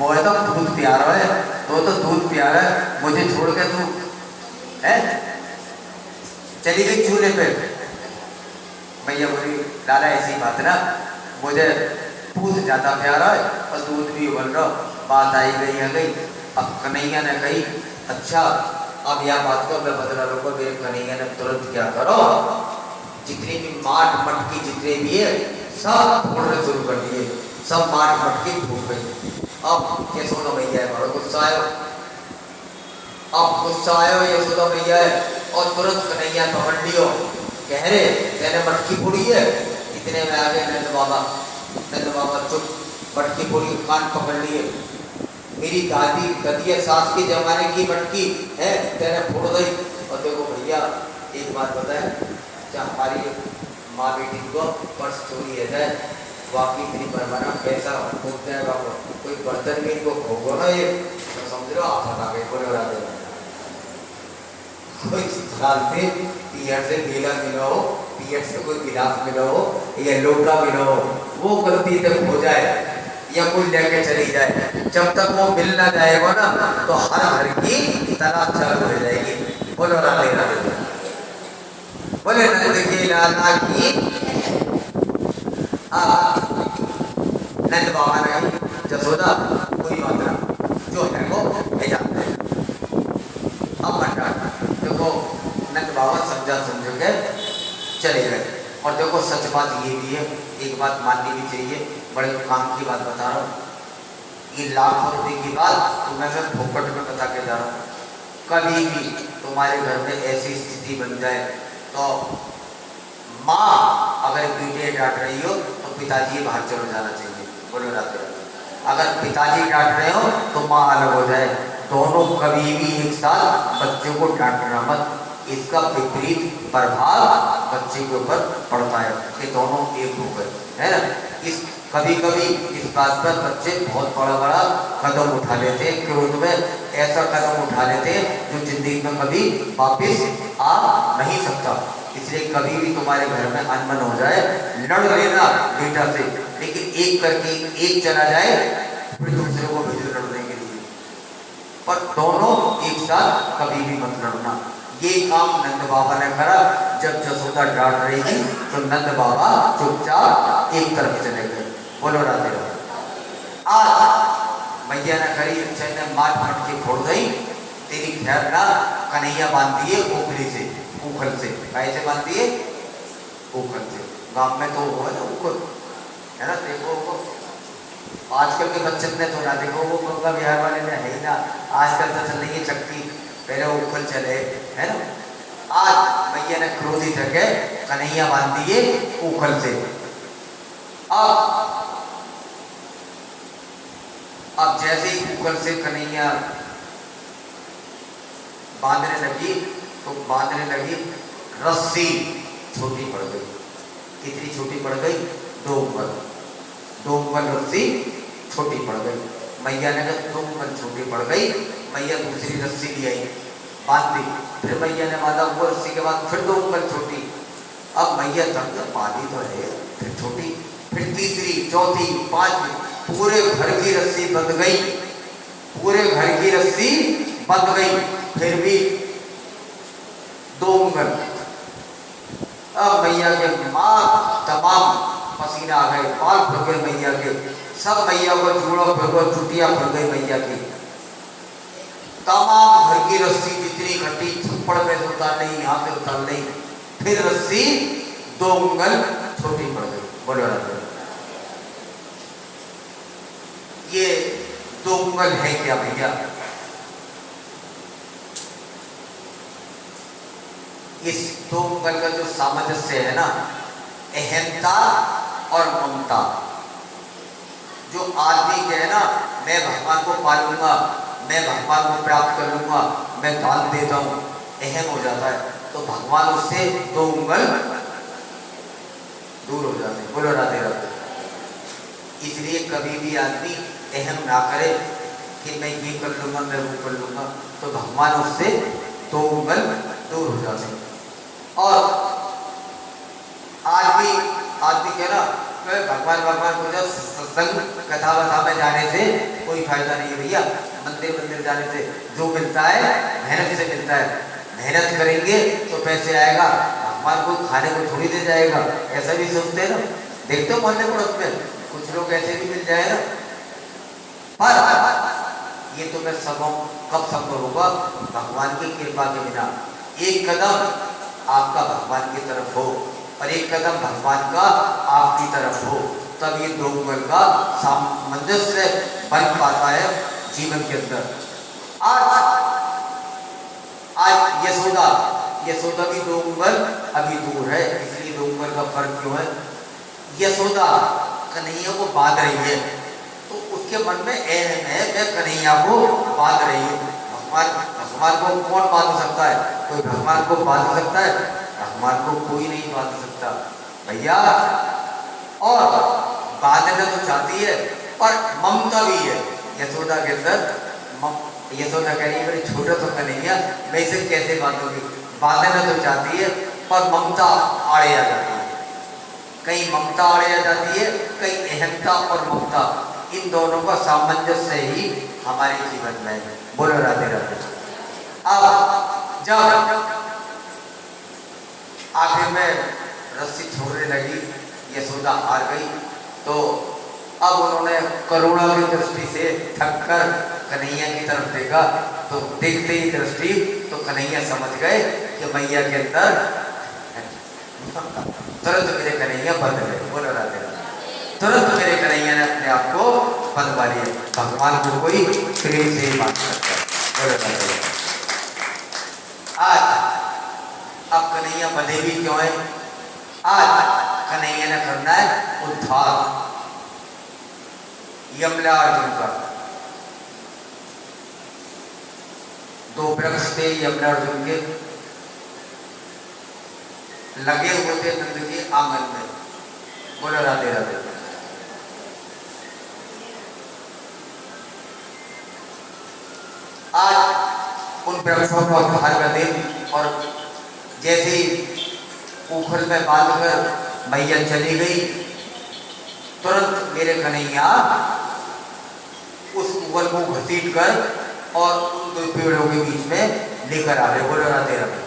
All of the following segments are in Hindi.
मोहे तो दूध प्यारा है, तो दूध प्यारा है, मुझे छोड़ के तू है चली गई चूल्हे पे। भैया बोली लाला ऐसी बात ना, मुझे दूध ज्यादा प्यारा है और दूध भी उबल रहा। बात आई गई है गई। अब कन्हैया ने कही अच्छा अब यह बात को मैं बदला लूंगा। मेरे कन्हैया ने तुरंत क्या करो, जितनी भी माट मटकी जितने भी है सब फोड़ने शुरू कर दिए, सब माट मटकी फूट गई। अब यशोदा मैया है, बड़ा गुस्सा आयो। अब गुस्सा आयो यशोदा मैया है और तुरंत कन्हैया पकड़ लियो। कह रहे तेने मटकी फोड़ी है। इतने में आगे नंद बाबा चुप, मटकी फोड़ी, कान पकड़ लिए। मेरी दादी ददिया सास के जमाने की मटकी है, तेने फोड़ दी। और देखो भैया एक बात बताए, क्या हमारी माँ बेटी को पर्स चोरी है जाए वाकई इतनी परमाना कैसा होता है बाबू, कोई बर्तन भी इनको खोगो ना ये तो समझ लो आप हटा गए बोले उड़ा देना। कोई साल में पीएट से गीला मिला हो, पीएट से कोई गिलास मिला हो या लोटा मिला हो, वो गलती तक हो जाए या कोई लेके चली जाए, जब तक वो मिल ना जाएगा ना तो हर घर की तलाश चालू हो जाएगी। बोलो राधे राधे, बोले नंद के लाला की। नंद बाबा ने कही जसोदा कोई बात ना, जो है वो ले जाते हैं। अब बंटा देखो नंद बाबा समझा समझ के चले गए। और देखो सच बात ये भी है, एक बात माननी भी चाहिए, बड़े काम की बात बता रहा हूँ, ये लाखों रुपए की बात तुम्हें मैं फोकट में बता के जा रहा हूँ। कभी भी तुम्हारे घर में ऐसी स्थिति बन जाए तो माँ अगर बेटे डांट रही हो तो पिताजी बाहर चलो जाना चाहिए। बोलो रात अगर पिताजी डांट रहे हो तो माँ अलग हो जाए, दोनों कभी भी एक साथ बच्चों को डांटना मत। इसका विपरीत प्रभाव बच्चे के ऊपर पड़ता है कि दोनों एक हो गए, है ना। इस कभी कभी इस बात पर बच्चे बहुत बड़ा बड़ा कदम उठा लेते हैं, क्रोध में ऐसा कदम उठा लेते हैं जो जिंदगी में कभी वापिस आ नहीं सकता। इसलिए कभी भी तुम्हारे घर में अनबन हो जाए, लड़ लेना बेटा से, लेकिन एक करके एक चला जाए फिर दूसरे को भेजो लड़ने के लिए, पर दोनों एक साथ कभी भी मत लड़ना। ये काम नंद बाबा ने करा। जब जसोदा डांट रही थी तो नंद बाबा चुपचाप एक तरफ चले गए। बोलो राधे राधे। आज मैया ने करी ने मार मार के फोड़ गई, तेरी खैर ना कन्हैया बांध दिए उखली से, उखल से। कैसे बांध दिए? उखल से। गांव में तो वो है ना उखल, है ना। देखो आजकल के बच्चे ने तो ना देखो, वो गंगा बिहार वाले में है ही ना। आजकल तो चल रही है चक्की, पहले उखल चले, है ना। आज मैया ने क्रोधित होके कन्हैया बांध दिए उखल से। अब जैसे ही उखल से कन्हैया बांधने लगी तो बांधने लगी, रस्सी छोटी पड़ गई। कितनी छोटी पड़ गई? 2 उंगल। 2 उंगल रस्सी छोटी पड़ गई। मैया ने कहा 2 उंगल छोटी पड़ गई। मैया दूसरी रस्सी ले आई, बांध दी। फिर मैया ने बांधा वो रस्सी के बाद फिर 2 उंगल छोटी। अब मैया तब तक बांधी तो है, फिर छोटी, फिर तीसरी, चौथी, 5वीं, पूरे घर की रस्सी बंध गई। पूरे घर की रस्सी बंध गई, फिर भी 2 उंगल। अब मैया के माँ तमाम पसीना आ गए, बाल फट गए मैया के, सब मैया को जूड़ो फिर गो, चुटिया फट गई मैया की। तमाम घर की रस्सी जितनी घटी छप्पड़ में से उतार नहीं, यहाँ से उतार नहीं, फिर रस्सी 2 उंगल छोटी पड़ गई। बोलो राधे। ये 2 उंगल है क्या भैया? इस 2 उंगल का जो सामंजस्य है ना, अहंता और ममता। जो आदमी कहे ना मैं भगवान को पालूंगा, मैं भगवान को प्राप्त कर लूंगा, मैं दान देता हूं, अहम हो जाता है, तो भगवान उससे 2 उंगल दूर हो जाते हैं। बोलो राधे राधे। इसलिए कभी भी आदमी अहम ना करे कि मैं ये कर लूंगा, मैं वो कर लूंगा, तो भगवान उससे 2 उंगल दूर हो जाते हैं। और आदमी कह ना भगवान भगवान को जो सत्संग कथा वथा में जाने से कोई फायदा नहीं है भैया। मंदिर मंदिर जाने से जो मिलता है मेहनत से मिलता है। मेहनत करेंगे तो पैसे आएगा, भगवान को खाने को थोड़ी दे जाएगा, ऐसा भी सोचते हैं ना। देखते हो मोहल्ले पड़ोस में कुछ लोग ऐसे भी मिल जाए ना। पर ये तो मैं कब संभव होगा? भगवान की कृपा के बिना। एक कदम आपका भगवान की तरफ हो और एक कदम भगवान का आपकी तरफ हो, तब ये दो युगल का सामंजस्य बन पाता है जीवन के अंदर। आज यशोदा की दो उंगल अभी दूर है, इसलिए दो उंगल का फर्क क्यों है? यशोदा कन्हैया को बांध रही है तो उसके मन में एहम है मैं कन्हैया को बांध रही हूँ। भगवान को कौन बांध सकता है? कोई भगवान को बांध सकता है? भगवान को कोई नहीं बांध सकता भैया। और बांधना तो चाहती है पर ममता भी है यशोदा के अंदर। यशोदा कह रही है मेरी छोटा तो कन्हैया, मैं इसे कैसे बांधूंगी? बांधना तो चाहती है पर ममता आड़े आ जाती है। कहीं ममता आड़े आ जाती है, कहीं अहंता और ममता, इन दोनों का सामंजस्य ही हमारे जीवन में है। बोलो राधे राधे। अब जब आखिर में रस्सी छोड़ने लगी, यशोदा हार गई, तो अब उन्होंने करुणा की दृष्टि से थक कर कन्हैया की तरफ देखा। तो देखते ही दृष्टि तो कन्हैया समझ गए कि मैया के अंदर तुरंत मेरे कन्हैया बंद गए। बोलो राधे राधे। तुरंत मेरे कन्हैया ने अपने आप को बंधवा लिया। भगवान को कोई प्रेम से ही बात करता है। बोलो राधे राधे। आज अब कन्हैया बंधे भी क्यों है? आज कन्हैया ने करना है उद्धार यमला अर्जुन का। दो वृक्ष थे यमला अर्जुन के, लगे हुए थे नंद के आंगन में। बोलो राधे राधे। आज उन वृक्षों को उद्धार कर दे और जैसे उखल में बांधकर मैया चली गई, तुरंत मेरे कन्हैया उस उगल को घसीट कर और उन दो पेड़ों के बीच में लेकर आ गए। बोलो राधे राधे।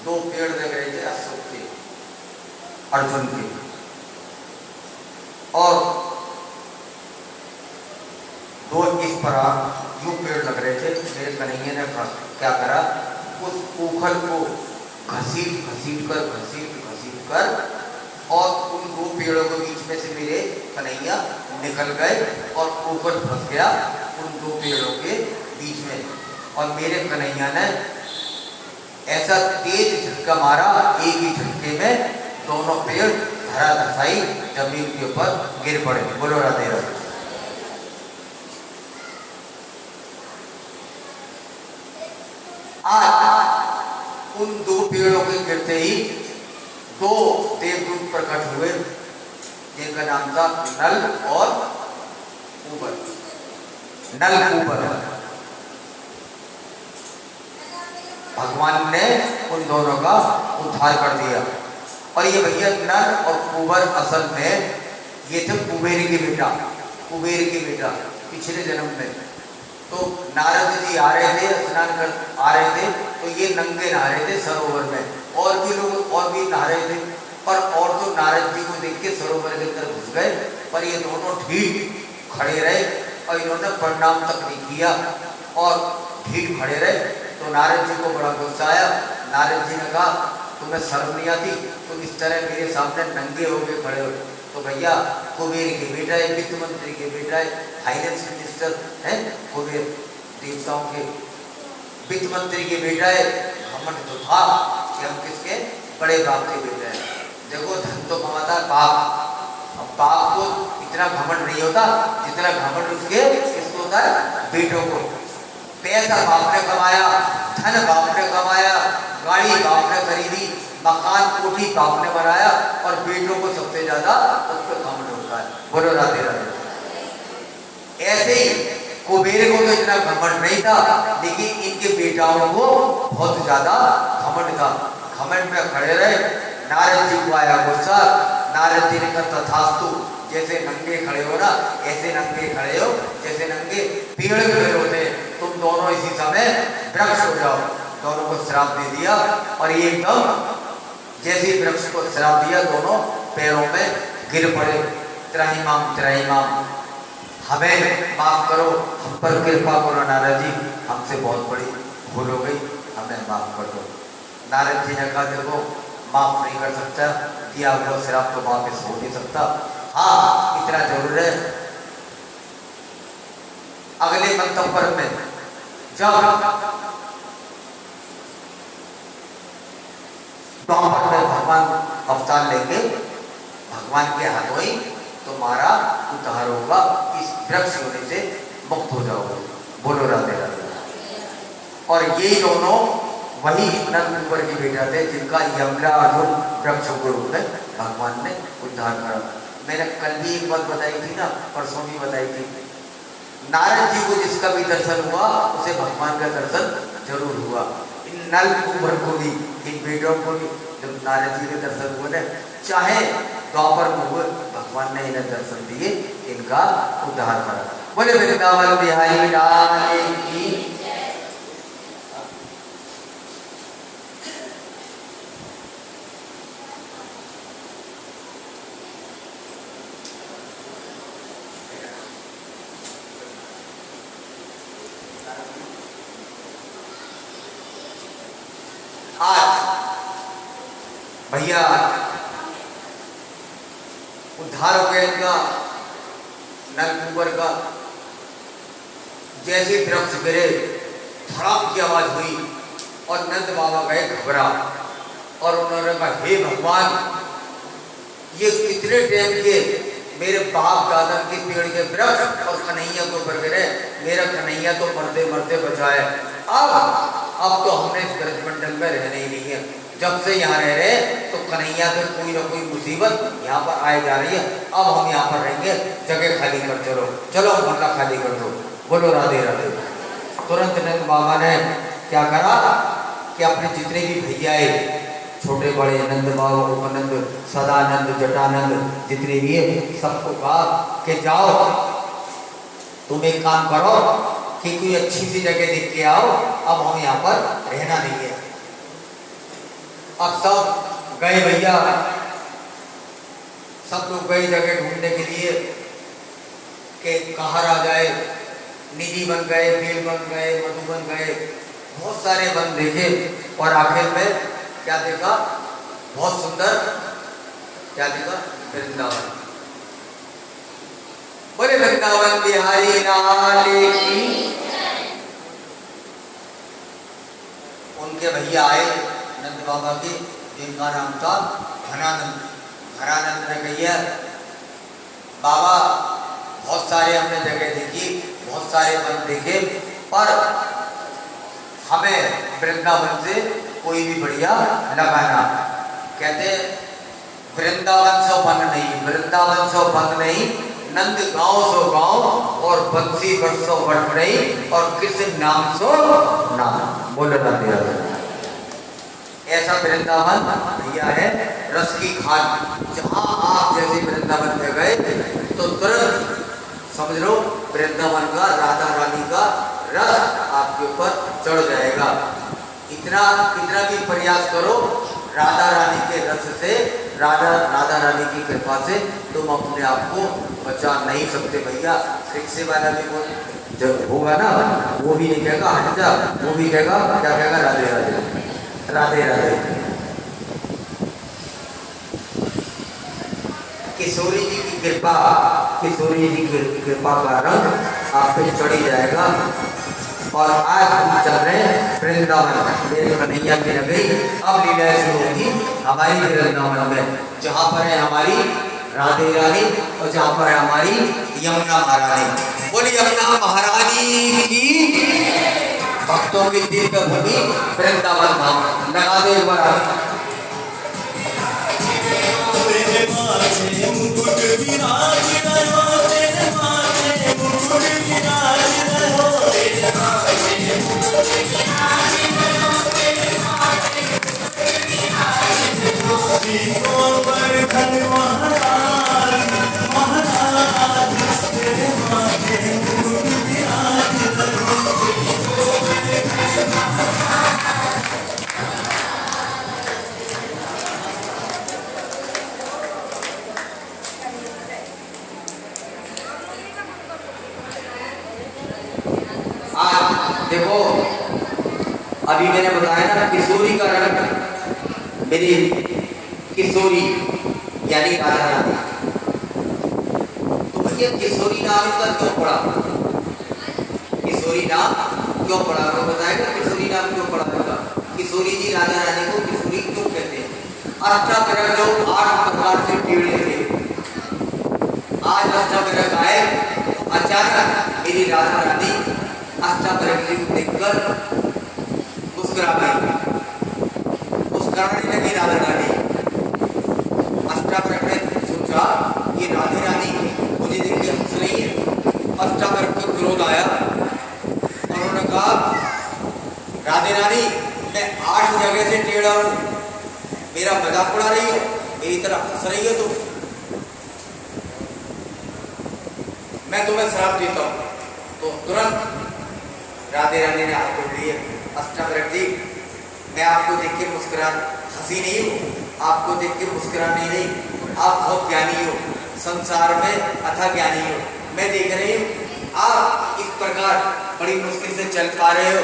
दो पेड़ लग रहे थे अशोक के, अर्जुन के, और दो इस पर जो पेड़ लग रहे थे। मेरे कन्हैया ने क्या करा, उस उखल को घसीट कर और उन दो पेड़ों के बीच में से मेरे कन्हैया निकल गए और उखल फंस गया उन दो पेड़ों के बीच में। और मेरे कन्हैया ने ऐसा तेज झटका मारा, एक ही झटके में दोनों पेड़ धराधसाई जमीन के ऊपर गिर पड़े। बोलो राधे राधे। आज उन दो पेड़ों के गिरते ही दो देवदूत प्रकट हुए जिनका नाम था नल और कुबर। नल कुबर भगवान ने उन दोनों का उद्धार कर दिया। और ये भैया नल और कुबर असल में ये थे कुबेर के बेटा, पिछले जन्म में। तो नारद जी आ रहे थे, स्नान कर आ रहे थे, तो ये नंगे नहा रहे थे सरोवर में। और भी लोग और भी नहा रहे थे, पर और तो नारद जी को देख के सरोवर के अंदर घुस गए, पर ये दोनों ठीक खड़े रहे और इन्होंने प्रणाम तक नहीं किया और ठीक खड़े रहे। तो नारद जी को बड़ा गुस्सा आया। नारद जी ने कहा तुम्हें शर्म नहीं आती, तुम इस तरह मेरे सामने नंगे होके खड़े हो? तो भैया कुबेर के बेटा है, वित्त मंत्री के बेटा है, फाइनेंस मिनिस्टर है कुबेर, देवताओं के वित्त मंत्री के बेटा है। घमंड तो था कि हम किसके बड़े बाप के बेटे हैं। देखो धन तो कमाता है बाप, अब बाप को इतना घमंड नहीं होता जितना घमंड उसके किसको होता है, बेटों को। पैसा बाप ने कमाया, धन बाप ने कमाया, गाड़ी बाप ने खरीदी, मकान कोठी बाप ने बनाया, और बेटों को सबसे ज्यादा उस पर घमंड होता है। बोलो राधे राधे। ऐसे ही कुबेर को तो इतना घमंड नहीं था, लेकिन इनके बेटाओं को बहुत ज्यादा घमंड था, घमंड में खड़े रहे। नारद जी को आया गुस्सा। नारद जी ने कहा तथास्तु, जैसे नंगे खड़े हो ना, ऐसे नंगे खड़े हो जैसे नंगे पेड़ खड़े होते, तुम दोनों इसी समय वृक्ष हो जाओ। दोनों को श्राप दे दिया और ये एकदम जैसे वृक्ष को श्राप दिया, दोनों पैरों में गिर पड़े। त्राहिमाम त्राहिमाम, हमें माफ करो, हम पर कृपा करो नारद जी, हमसे बहुत बड़ी भूल हो गई, हमें माफ कर दो। नारद जी ने कहा देखो माफ नहीं कर सकता, किया हुआ श्राप तो वापस हो नहीं सकता। हाँ इतना जरूर है, अगले मंतव्य में जब द्वापर में भगवान अवतार लेंगे, भगवान के हाथों ही तुम्हारा उद्धार होगा, इस वृक्ष होने से मुक्त हो जाओगे। बोलो राधे राधे। और ये दोनों वही नंदकुमार के बेटा थे जिनका यमराज वृक्ष के रूप में भगवान ने उद्धार करा। मैंने कल भी एक बात बताई थी ना, परसों भी बताई थी, नारद जी को जिसका भी दर्शन हुआ उसे भगवान का दर्शन जरूर हुआ। इन नल कुंवर को भी, इन बेटों को भी जब नारद जी के दर्शन हुए, चाहे द्वापर में हुए, भगवान ने इन्हें दर्शन दिए, इनका उद्धार करा। बोले वृंदावन बिहारी लाल की। आज भैया उद्धार हो गया इनका, नलकुंवर का। जैसे वृक्ष गिरे, धड़ाम की आवाज हुई और नंद बाबा गए घबरा और उन्होंने कहा हे भगवान, ये कितने टाइम के मेरे बाप दादा के पेड़ के वृक्ष और कन्हैया को ऊपर गिरे, मेरा कन्हैया तो मरते मरते बचाए। अब तो हमने इस ब्रज मंडल में रहने ही नहीं है। जब से यहाँ रह रहे तो कन्हैया पे कोई ना कोई मुसीबत यहाँ पर आए जा रही है। अब हम यहाँ पर रहेंगे, जगह खाली कर चलो, चलो मोहल्ला खाली कर दो। बोलो राधे राधे। तुरंत नंद बाबा ने क्या करा कि अपने जितने भी भैयाए, छोटे बड़े, नंद बाबा, उपनंद, सदानंद, जटानंद, जितने भी है, सबको कहा कि जाओ तुम एक काम करो कि कोई अच्छी सी जगह देख के आओ, अब हम यहाँ पर रहना नहीं है। अब सब गए भैया, सब लोग गए जगह ढूंढने के लिए कि कहाँ आ जाए। निधि बन गए, बेल बन गए, मधु बन गए, बहुत सारे वन देखे और आखिर में क्या देखा, बहुत सुंदर, क्या देखा, वृंदावन। बोले वृंदावन बिहारी लाल की। उनके भैया आए नंद बाबा के, जिनका नाम था घनानंद। घनानंद ने कही बाबा बहुत सारे हमने जगह देखी, बहुत सारे वन देखे, पर हमें वृंदावन से कोई भी बढ़िया लगाना। कहते वृंदावन सो वन नहीं, वृंदावन सो वन नहीं, नंद गांव सो गांव और बंसी बट सो बट नहीं, और कृष्ण नाम सो नाम। बोलो राधे राधे। ऐसा वृंदावन भैया है, रस की खान। जहां आप जैसे वृंदावन में गए तो तुरंत समझ लो वृंदावन का, राधा रानी का रस आपके ऊपर चढ़ जाएगा। इतना भी प्रयास करो, राधा रानी के रस से, राधा रानी की कृपा से तुम अपने आप को बचा नहीं सकते भैया। रिक्शे वाला भी वो जब होगा ना, वो भी नहीं कहेगा हट जा, वो भी कहेगा, क्या कहेगा, राधे राधे राधे राधे। किशोरी जी की कृपा, किशोरी जी की कृपा का रंग आप पे चढ़ी जाएगा। और आज हम चल रहे हैं वृंदावन, मेरे कन्हैया की नगरी। अब लीलाएं शुरू होगी हमारी वृंदावन में, जहाँ पर है हमारी राधे रानी और जहाँ पर है हमारी यमुना महारानी। बोली यमुना महारानी की। भक्तों की तीर्थ भूमि वृंदावन धाम। लगा दो एक बार। देखो अभी मैंने बताया ना किशोरी का रंग, मेरी किशोरी यानी राधा रानी। तो भैया किशोरी नाम का क्यों पड़ा, किशोरी नाम क्यों पड़ा, वो बताएगा किशोरी नाम क्यों पड़ा होगा। किशोरी जी राधा रानी को किशोरी क्यों कहते हैं। अष्टाग्रह जो 8 प्रकार से टेढ़े थे, आज अष्टाग्रह आए, अचानक मेरी राधा रानी अष्टाग्रह को देखकर मुस्कुरा गई, मुस्कुराने लगी राधा रानी। अष्टाग्रह ने सोचा ये राधे रानी मुझे देख के हंस रही है। अष्टाग्रह को क्रोध आया और उन्होंने कहा राधे रानी मैं 8 जगह से टेढ़ा हूं, मेरा मजाक उड़ा रही हो, मेरी तरफ हंस रही हो, तो मैं तुम्हें श्राप देता हूं। तो तुरंत राधे रानी ने हाथ जोड़ लिए, अष्टाग्रह जी मैं आपको देख के मुस्कुरा हंसी नहीं हूँ, आपको देख के मुस्कुरानी नहीं, आप बहुत ज्ञानी हो, संसार में अथा ज्ञानी हो। मैं देख रही हूँ आप इस प्रकार बड़ी मुश्किल से चल पा रहे हो,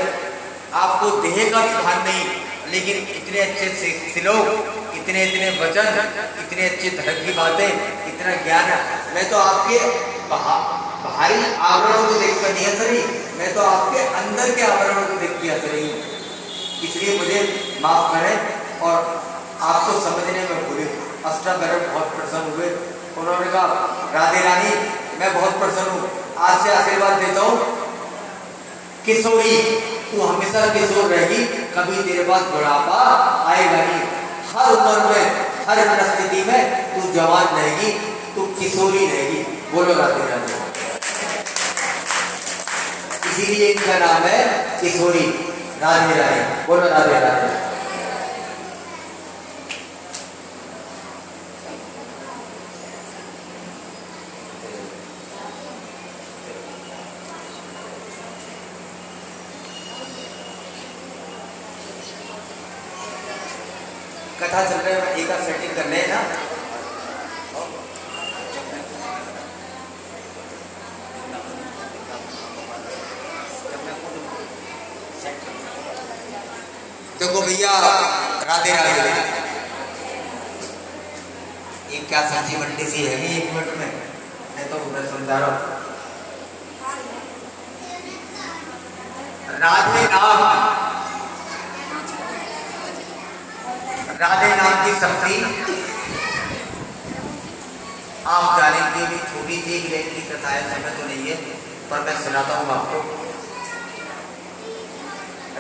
आपको देह का भी भान नहीं, लेकिन इतने अच्छे श्लोक, इतने इतने वचन, इतने अच्छे धर्म की बातें, इतना ज्ञान, मैं तो आपके बाहरी आवरणों को देखकर नहीं हंस रही, मैं तो आपके अंदर के आवरणों को देख के हंस रही हूँ। इसलिए मुझे माफ करें और आपको समझने में भूले। अष्टाग्रह बहुत प्रसन्न हुए, उन्होंने कहा राधे रानी मैं बहुत प्रसन्न हूँ, आज से आशीर्वाद देता हूँ किशोरी तू हमेशा किशोर रहेगी, कभी तेरे पास बुढ़ापा आएगा नहीं, हर उम्र में हर परिस्थिति में तू जवान रहेगी, तू किशोरी रहेगी। बोलो राधे राधे। इसीलिए इनका नाम है किशोरी राधे राधे। बोलो राधे राधे। कथा चल रहे हैं, एक सेटिंग कर ले ना। देखो भैया राधे राधे, ये क्या सब्जी मंडी सी है 1 मिनट में, मैं तो मैं समझा रहा हूँ। राधे नाम, राधे नाम की शक्ति आप जानेंगे भी, छोटी सी एक की कथा है, समय तो नहीं है पर मैं सुनाता हूँ आपको।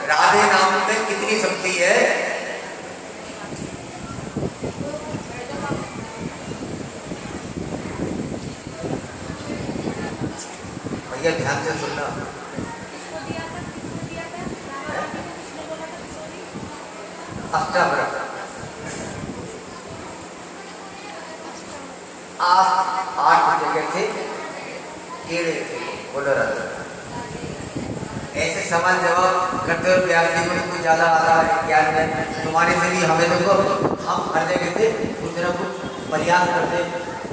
राधे नाम में कितनी शक्ति है। भैया ध्यान से सुनना। अष्टाग्रह 8 जगह थे, टेढ़े थे। बोलो राधे। ऐसे सवाल जवाब करते हुए व्यास जी को कुछ ज्यादा आता है ज्ञान में, तुम्हारे से भी हमें देखो हम हर जगह से कुछ न कुछ प्रयास करते।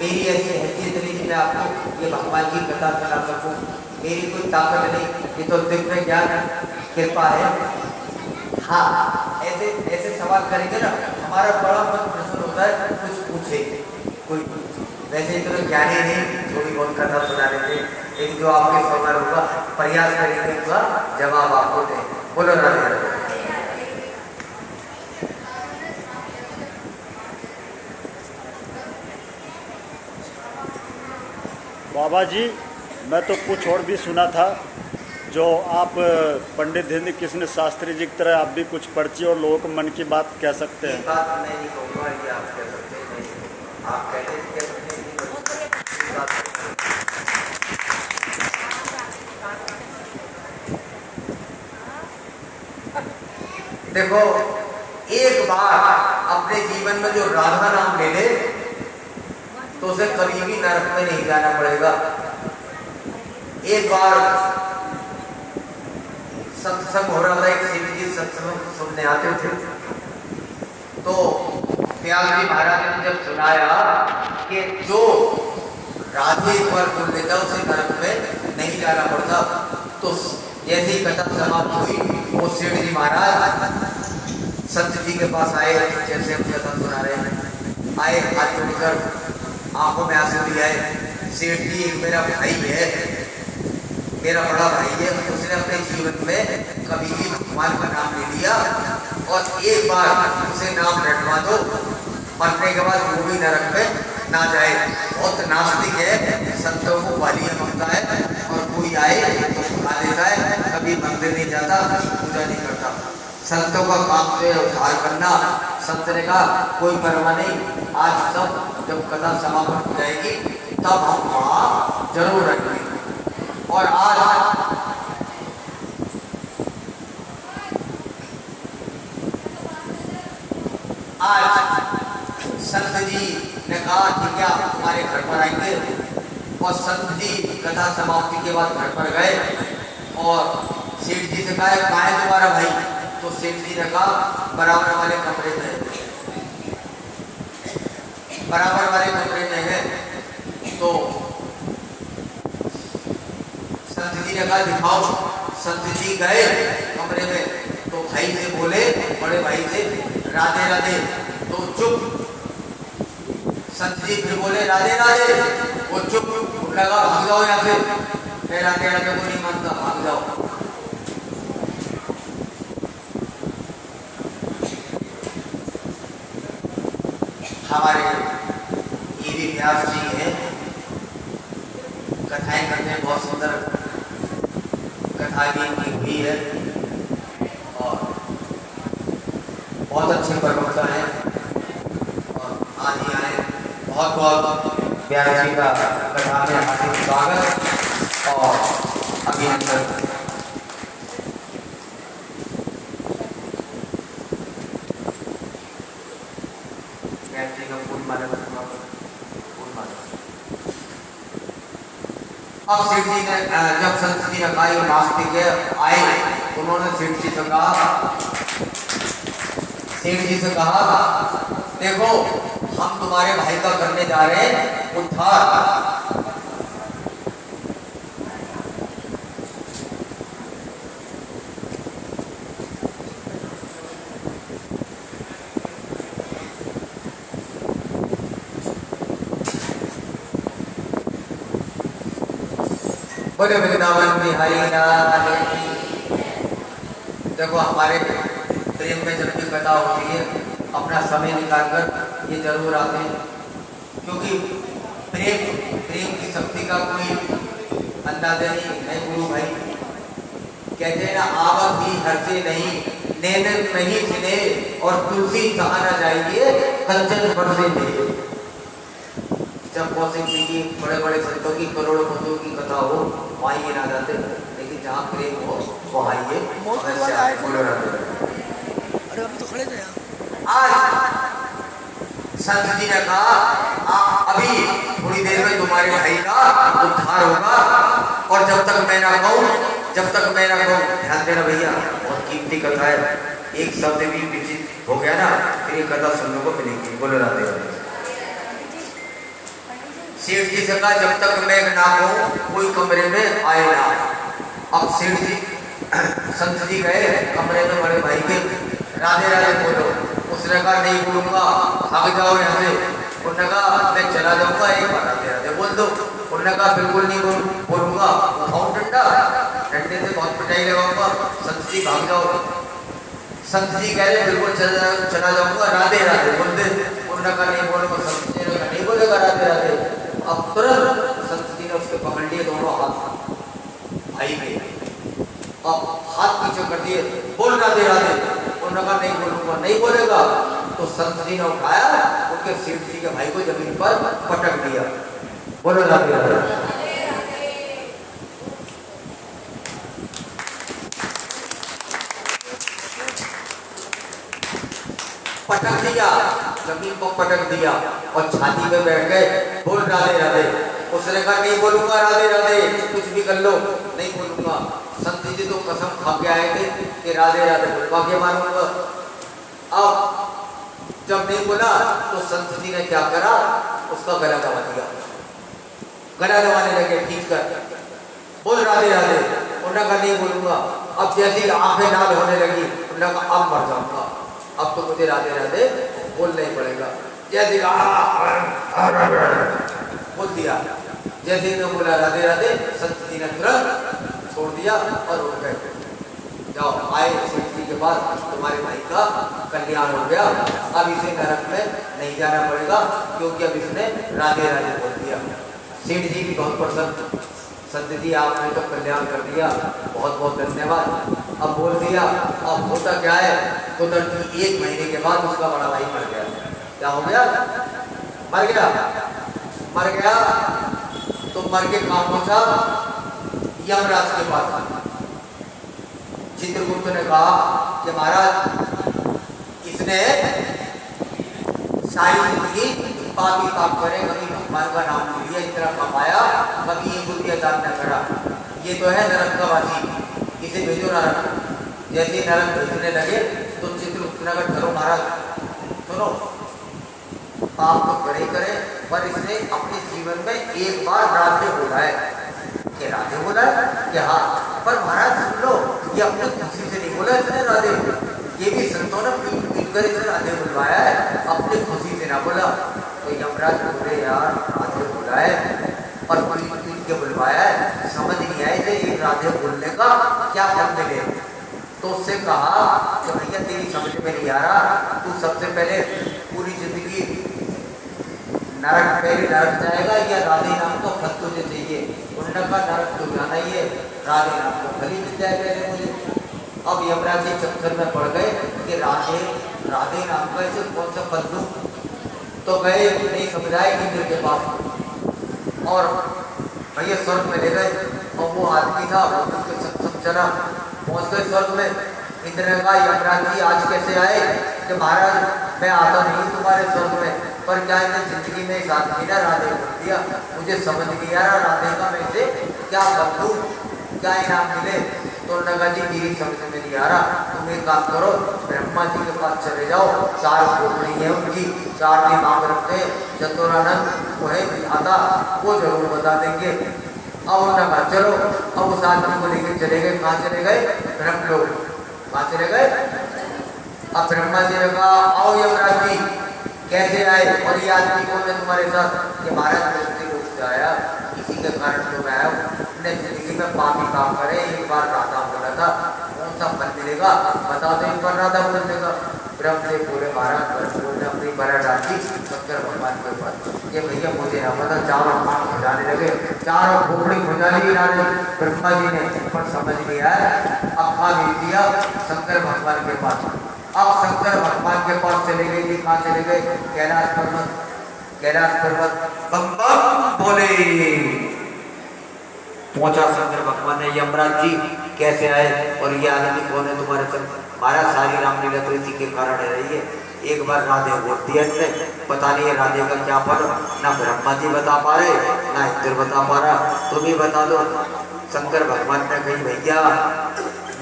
मेरी ऐसी हैसियत नहीं कि मैं आपको ये भगवान की कथा सुना सकूं, मेरी कोई ताकत नहीं, ये तो दिव्य ज्ञान कृपा है। हाँ ऐसे ऐसे सवाल करेंगे ना हमारा बड़ा मन प्रसन्न होता है, कुछ पूछे कोई, वैसे इतना ज्ञानी नहीं, थोड़ी बहुत कथा सुना देते, लेकिन जो आपके सवाल होगा प्रयास करेंगे उसका जवाब आपको दें। बोलो राधे राधे। बाबा जी मैं तो कुछ और भी सुना था, जो आप पंडित हिंद कृष्ण शास्त्री जी की तरह आप भी कुछ पर्ची और लोगों को मन की बात कह सकते हैं। बात मैं नहीं कहूँगा, ये आप कह सकते हैं, आप कह सकते हैं। देखो एक बार अपने जीवन जीवन में जो राधा नाम ले ले तो उसे कभी भी नरक में नहीं जाना पड़ेगा। एक बार सत्संग हो रहा था, एक शिव जी सत्संग सुनने आते थे, तो व्यास जी महाराज ने जब सुनाया कि जो राधे एक बार बोल लेता उसे नरक में नहीं जाना पड़ता, तो जैसे ही कथा समाप्त हुई वो सेठ जी महाराज संत जी के पास आए, जैसे हम कथा सुना रहे हैं, आए हाथ जोड़कर आंखों में आंसू भी आए। सेठ जी एक मेरा भाई है, मेरा बड़ा भाई है, उसने अपने जीवन में कभी भी भगवान का नाम ले लिया और एक बार उसे नाम रटवा दो, मरने के बाद वो भी नरक में ना जाए। बहुत नास्तिक है, संतों को बालियां मांगता है और कोई आए तो खा देता है, कभी मंदिर नहीं जाता, पूजा नहीं करता। संतों का काम जो है उद्धार करना। संत ने कहा कोई परवाह नहीं, आज सब जब कथा समाप्त हो जाएगी तब हम वहाँ जरूर रहेंगे। और आज संत जी ने कहा ठीक है आप हमारे घर पर आएंगे, और संत जी कथा समाप्ति के बाद घर पर गए और सेठ जी से कहा कहाँ है तुम्हारा भाई, तो सेठ जी ने कहा बराबर वाले कमरे में, बराबर वाले कमरे में है। तो संत जी ने कहा दिखाओ। संत जी गए कमरे में तो भाई से बोले, बड़े भाई से राधे राधे, तो चुप। संत जी फिर बोले राधे राधे, वो चुप। लगा भाग जाओ यहाँ से, मैं राधे राधे को नहीं मानता, भाग जाओ। हमारे ये भी व्यास जी हैं, कथाएं करते हैं, बहुत सुंदर कथा की हुई है और बहुत अच्छे प्रवक्ता हैं। और आज ही आए, बहुत बहुत व्यास जी का कथा में हार्दिक स्वागत और अभिनंदन। अब सेठ जी ने जब संत जी ने कहा ये नास्तिक है, आए, उन्होंने सेठ जी से कहा, सेठ जी से कहा देखो हम तुम्हारे भाई का करने जा रहे हैं उद्धार। बोले वृंदावन बिहारी लाल। देखो हमारे प्रेम में जब भी कथा होती है अपना समय निकालकर ये जरूर आते हैं, क्योंकि प्रेम की शक्ति का कोई अंदाजा नहीं। गुरु भाई कहते हैं ना, आवत ही हरसे नहीं, नैनन नहीं खिले और तुलसी कहाँ न जाइए कंचन बरसे नहीं। जब कौशिक जी की बड़े बड़े संतों की करोड़ों बंधुओं की कथा हो वहाँ ये ना जाते, लेकिन जहाँ प्रेम हो वहाँ ये अरे अभी तो खड़े थे। आज संत जी ने कहा अभी थोड़ी देर में तुम्हारे भाई का उद्धार होगा, और जब तक मैं ना कहूँ ध्यान देना भैया, बहुत कीमती कथा है, एक शब्द भी विचित हो गया ना फिर ये कथा सुनने को मिलेगी। बोलो राधे राधे। सेठ जी से कहा जब तक मैं ना कहूँ कोई कमरे में आए ना। अब सेठ जी संत जी गए कमरे में बड़े भाई के, राधे राधे बोलो। उसने कहा नहीं बोलूंगा, भाग जाओ यहाँ से। उन्होंने कहा मैं चला जाऊंगा, एक बार राधे राधे बोल दो। उन्होंने कहा बिल्कुल नहीं बोलूंगा, उठाऊं डंडा, डंडे से बहुत पिटाई लगाऊंगा। संत जी भाग जाओ। संत जी कह रहे बिल्कुल चला जाऊंगा, राधे राधे बोल दे। उन्होंने कहा नहीं बोलूंगा। संत जी ने कहा नहीं बोलेगा राधे राधे। अब तुरंत संत जी ने उसके पकड़ लिए दोनों हाथ भाई के, अब हाथ पीछे कर दिए, बोल राधे राधे। उन्होंने कहा नहीं बोलूंगा, नहीं बोलेगा। तो संत जी ने उठाया, उनके सेठ जी के भाई को जमीन पर पटक दिया। बोलो राधे राधे। पटक दिया जमीन को पटक दिया और छाती पे बैठ गए, बोल राधे राधे। उसने कहा नहीं बोलूंगा राधे राधे, कुछ भी कर लो नहीं बोलूंगा। संत जी तो कसम खा के आए थे कि राधे राधे बोलवा के मानूंगा। अब जब नहीं बोला तो संत जी ने क्या करा, उसका गला दबा दिया, गला दबाने लगे खींच कर, बोल राधे राधे। उन्होंने कहा नहीं बोलूंगा। अब जैसी आंखें लाल होने लगी, उन्होंने कहा अब मर जाऊंगा, अब तो मुझे राधे राधे बोलना ही पड़ेगा। जैसे बोल दिया, जैसे ही बोला राधे राधे, संत जी ने तुरंत छोड़ दिया और उठ गए। जाओ आए सेठ जी के पास, तुम्हारे भाई का कल्याण हो गया, अब इसे नरक में नहीं जाना पड़ेगा क्योंकि अब इसने राधे राधे बोल दिया। सेठ जी भी बहुत प्रसन्न, संत जी आपने तो कल्याण कर दिया, बहुत बहुत धन्यवाद। अब बोल दिया। अब होता क्या है, तो 1 महीने के बाद उसका बड़ा भाई मर गया। क्या हो गया, मर गया। मर गया तो मर के कहाँ पहुंचा, यमराज के पास। चित्रगुप्त ने कहा कि महाराज इसने सारी जिंदगी पाप ही पाप करे, कभी भगवान का नाम नहीं लिया, इतना कमाया, कभी ये बुद्धि दान न करा, ये तो है नरक का वासी, इसे भेजो नरक। जैसे ही नरक भेजने लगे तो चित्रगुप्त ने कहा चलो महाराज सुनो, पाप तो करे करे, पर इसने अपने जीवन में एक बार राधे बोला है। कि राधे बोला है कि हाँ, पर महाराज सुन लो, ये अपने खुशी से नहीं बोला इसने राधे, ये भी संतों ने पीट पीट कर इसे राधे बुलवाया है, अपनी खुशी से ना बोला। तो यमराज बोले यार राधे बोला है और पीट पीट के बुलवाया है, समझ नहीं आए थे एक राधे बोलने का क्या फल मिले। तो उससे कहा कि भैया तेरी समझ में नहीं आ रहा, तू सबसे पहले पूरी जिंदगी नरक पहले नरक जाएगा या राधे नाम को फल तुझे चाहिए। उन्होंने कहा नरक तो जाना ही है, राधे नाम को फल ही मिल जाएगा मुझे। अब यमराज जी चक्कर में पड़ गए कि राधे राधे नाम का ऐसे कौन सा फल दूं। तो गए, नहीं समझाए इंद्र के पास और भैया स्वर्ग में ले गए। और वो आदमी था उसके सब चला, पहुंच गए स्वर्ग में। इंद्र ने कहा यमराज जी आज कैसे आए, कि महाराज मैं आता नहीं तुम्हारे स्वर्ग में, पर क्या इन्हें जिंदगी में एक आदमी ना राधे बोल दिया, मुझे समझ नहीं आ रहा राधे का मैं से क्या बदलूं, क्या इनाम मिले। तो नगा जी मेरी समझ में नहीं आ रहा, तुम एक काम करो ब्रह्मा जी के पास चले जाओ, 4 खोपड़ी है उनकी, 4 दिमाग रखते हैं, चतुरानंद वो है आता, वो जरूर बता देंगे। अब उन्होंने कहा चलो। अब उस आदमी को लेकर चले गए, कहाँ चले गए, ब्रह्मलोक। कहाँ चले गए, अब ब्रह्मा जी ने कहा आओ यमराज जी कैसे आए, और ये आदमी कौन है तुम्हारे साथ, कि महाराज से आया, इसी के कारण जो मैं आया हूँ, जिंदगी में पापी काम करे, एक बार राधा बोला था, कौन सा फल मिलेगा बता दो, एक बार राधा बोल देगा। ब्रह्म से बोले महाराज बोलने अपनी बड़ा डाली शंकर भगवान के ऊपर, ये भैया मुझे ना पता, चारों हाथ खुजाने लगे, चारों खोपड़ी खुजा ली राधे ब्रह्मा जी ने, पर समझ नहीं आया। अब खा भेज दिया शंकर भगवान के पास। अब शंकर भगवान के पास चले गए जी, कहाँ चले गए, कैलाश पर्वत। कैलाश पर्वत बम बम बोले, पहुंचा शंकर भगवान ने, यमराज जी कैसे आए और ये आदमी कौन है तुम्हारे संग। महाराज सारी रामलीला तो इसी के कारण है रही है, एक बार राधे बोल दिया इसने, पता नहीं है राधे का क्या फल, ना ब्रह्मा जी बता पा रहे ना इंद्र बता पा रहा, तुम ही बता दो। शंकर भगवान ने कही भैया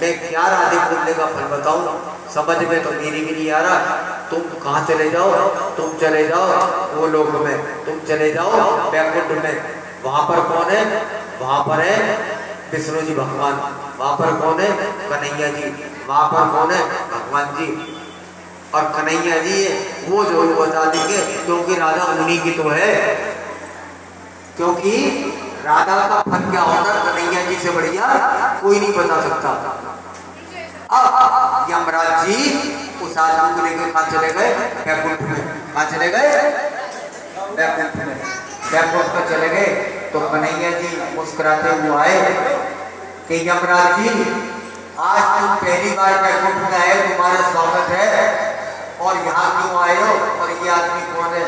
मैं क्या राधे बोलने का फल बताऊं, समझ में तो मेरी भी नहीं आ रहा। तुम कहाँ चले जाओ, तुम चले जाओ वो लोक में, तुम चले जाओ बैकुंठ में, वहां पर कौन है, वहां पर है विष्णु जी भगवान, वहां पर कौन है कन्हैया जी, वहां पर कौन है भगवान जी, और कन्हैया जी वो जरूर बता देंगे, क्योंकि राधा उन्हीं की तो है, क्योंकि राधा का फल क्या होता है कन्हैया जी से बढ़िया कोई नहीं बता सकता। अब यमराज जी उस आदमी को लेकर कहाँ चले गए, बैकुंठ में। कहाँ चले गए, बैकुंठ में। बैकुंठ में चले गए तो कन्हैया जी मुस्कुराते हुए आए कि यमराज जी आज तुम पहली बार बैकुंठ में आए, तुम्हारा स्वागत है, और यहाँ क्यों आए हो, और ये आदमी कौन है।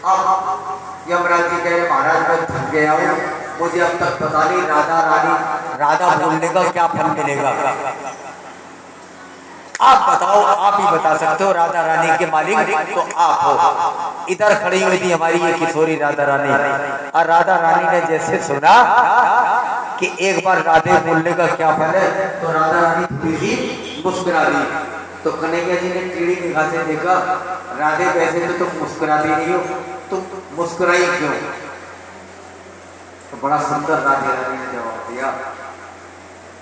अब यमराज जी कहे महाराज मैं थक गया हूँ, मुझे अब तक पता नहीं राधा रानी राधा बोलने का क्या फल मिलेगा। आप बताओ, आप ही बता सकते हो राधा रानी के मालिक तो आप हो। इधर खड़ी हुई थी हमारी ये किशोरी राधा रानी, और राधा रानी ने जैसे सुना कि एक बार राधे बोलने का क्या फल है, तो राधा रानी थोड़ी सी मुस्कुरा दी। तो कन्हैया जी ने टेढ़ी निगाह से देखा, राधे वैसे तो तुम मुस्कुराती नहीं हो, तुम मुस्कुराई क्यों? तो बड़ा सुंदर राधे रानी ने जवाब दिया,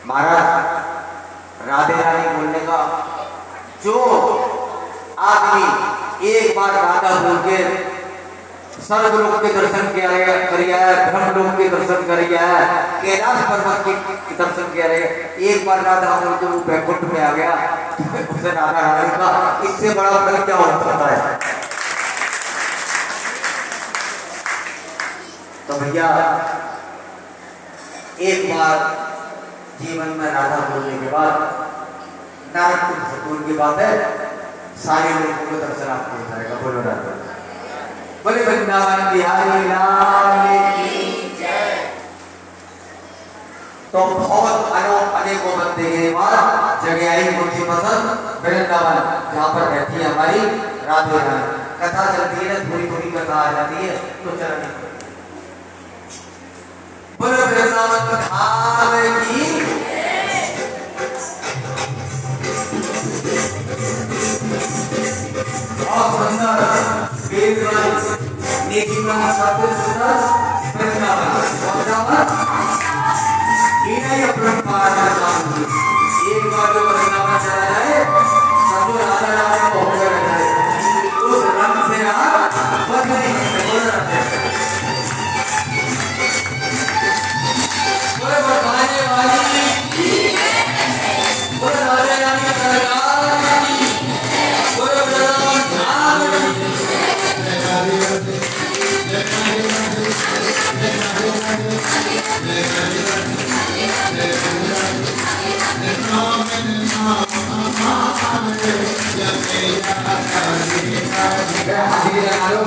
महाराज राधे रानी बोलने का, जो आदमी एक बार राधा बोल के स्वर्ग लोक के दर्शन किया है, ब्रह्म लोक के दर्शन किया है, कैलाश पर्वत के दर्शन किया है, एक बार राधा बोल के वो बैकुंठ में आ गया, तो उसे राधा रानी का इससे बड़ा फल क्या हो सकता है? तो भैया एक बार जीवन में राधा बोलने के बाद नारद भगवान की बात है, सारे लोगों को दर्शन आपको हो जाएगा। बोलो राधा, बोले वृंदावन बिहारी लाल की जय। तो बहुत अनेकों बंदे के बाद जगह आई मुझे पसंद वृंदावन, जहाँ पर रहती है हमारी राधे रानी। कथा चलती है, थोड़ी थोड़ी कथा आ जाती है, तो चलनी बोले वृंदावन धाम की। एक बार जो वृंदावन चला जाए, सब राधा रानी को हो जाए, उस रंग से आप बच नहीं सकते। बोले बताने वाली बोले राधा रानी सरकार की, बोले वृंदावन धाम की। हाजिरी लगा लो,